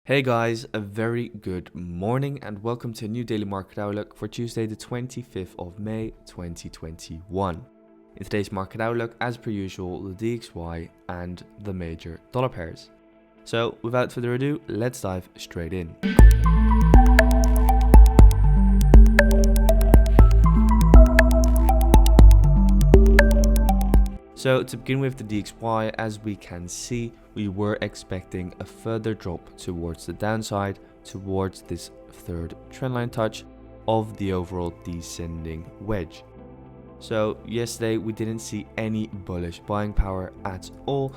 Hey guys, a very good morning and welcome to a new daily market outlook for Tuesday the 25th of May 2021. In today's market outlook, as per usual, the DXY and the major dollar pairs. So without further ado, let's dive straight in. So to begin with the DXY, as we can see, we were expecting a further drop towards the downside, towards this third trendline touch of the overall descending wedge. So yesterday we didn't see any bullish buying power at all,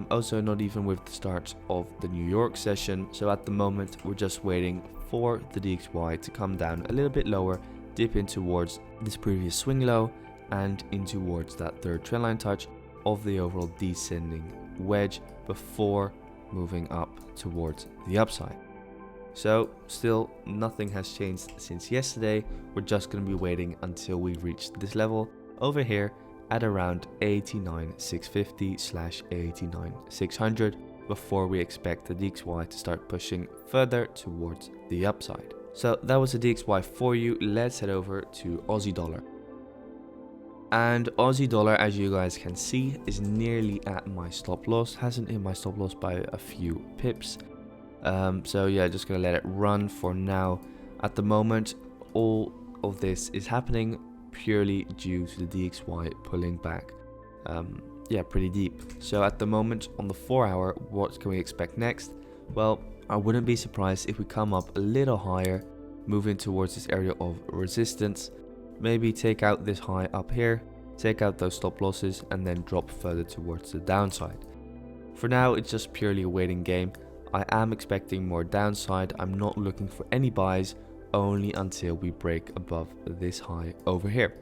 also not even with the start of the New York session. So at the moment we're just waiting for the DXY to come down a little bit lower, dip in towards this previous swing low and in towards that third trendline touch of the overall descending wedge before moving up towards the upside. So still nothing has changed since yesterday. We're just going to be waiting until we reach this level over here at around 89,650/89,600 before we expect the DXY to start pushing further towards the upside. So that was the DXY for you. Let's head over to Aussie dollar. And Aussie dollar, as you guys can see, is nearly at my stop loss. Hasn't hit my stop loss by a few pips. So yeah, just gonna let it run for now. At the moment, all of this is happening purely due to the DXY pulling back. Yeah, pretty deep. So at the moment, on the 4-hour, what can we expect next? Well, I wouldn't be surprised if we come up a little higher, moving towards this area of resistance. Maybe take out this high up here, take out those stop losses, and then drop further towards the downside. For now, it's just purely a waiting game. I am expecting more downside. I'm not looking for any buys, only until we break above this high over here.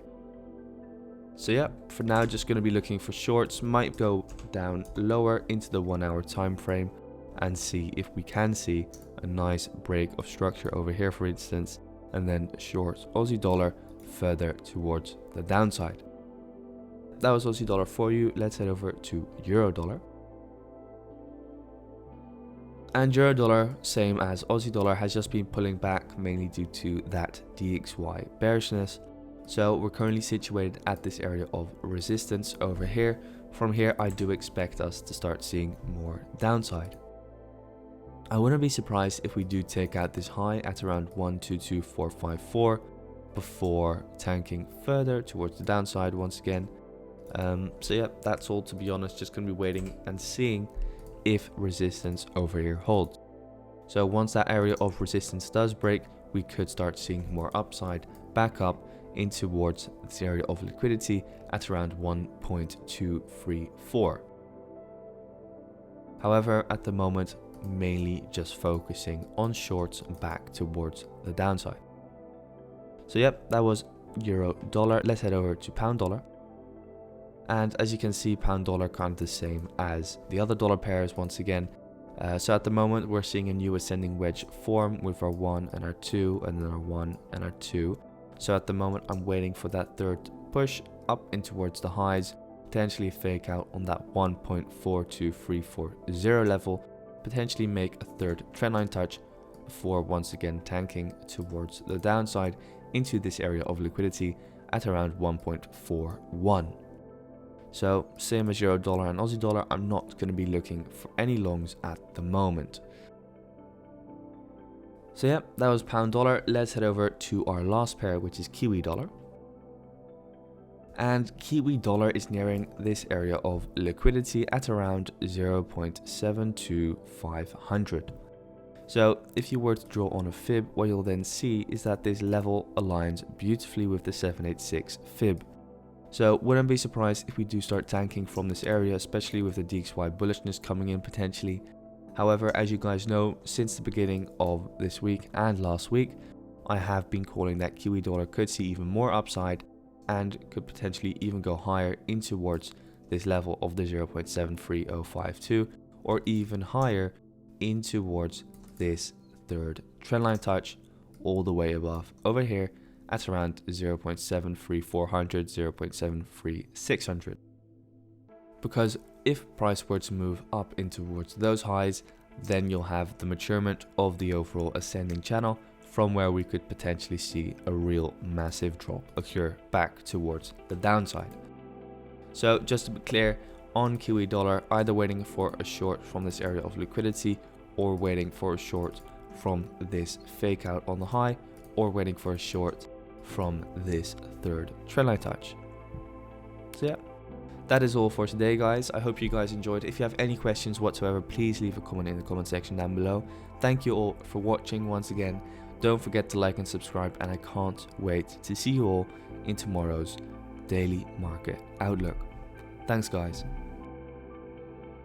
So yeah, for now, just going to be looking for shorts. Might go down lower into the 1-hour time frame and see if we can see a nice break of structure over here, for instance, and then shorts Aussie dollar further towards the downside. That was Aussie dollar for you. Let's head over to euro dollar. And euro dollar, same as Aussie dollar, has just been pulling back mainly due to that DXY bearishness. So we're currently situated at this area of resistance over here. From here, I do expect us to start seeing more downside. I wouldn't be surprised if we do take out this high at around 122,454 before tanking further towards the downside once again. So yeah, that's all, to be honest. Just gonna be waiting and seeing if resistance over here holds. So once that area of resistance does break, we could start seeing more upside back up in towards this area of liquidity at around 1.234. However, at the moment, mainly just focusing on shorts back towards the downside. So yep, that was euro dollar. Let's head over to pound dollar. And as you can see, pound dollar kind of the same as the other dollar pairs once again. So at the moment, we're seeing a new ascending wedge form with our 1 and our 2 and then our 1 and our 2. So at the moment, I'm waiting for that third push up in towards the highs, potentially fake out on that 1.42340 level, potentially make a third trendline touch before once again tanking towards the downside into this area of liquidity at around 1.41. So same as euro dollar and Aussie dollar, I'm not going to be looking for any longs at the moment. So yeah, that was pound dollar. Let's head over to our last pair, which is Kiwi dollar. And Kiwi dollar is nearing this area of liquidity at around 0.72500. So if you were to draw on a fib, what you'll then see is that this level aligns beautifully with the 786 fib. So wouldn't be surprised if we do start tanking from this area, especially with the DXY bullishness coming in potentially. However, as you guys know, since the beginning of this week and last week, I have been calling that Kiwi dollar could see even more upside and could potentially even go higher in towards this level of the 0.73052 or even higher in towards this third trendline touch all the way above over here at around 0.73400, 0.73600. Because if price were to move up in towards those highs, then you'll have the maturement of the overall ascending channel, from where we could potentially see a real massive drop occur back towards the downside. So just to be clear, on Kiwi dollar, either waiting for a short from this area of liquidity, or waiting for a short from this fake out on the high, or waiting for a short from this third trendline touch. So yeah, that is all for today, guys. I hope you guys enjoyed. If you have any questions whatsoever, please leave a comment in the comment section down below. Thank you all for watching once again. Don't forget to like and subscribe, and I can't wait to see you all in tomorrow's daily market outlook. Thanks, guys.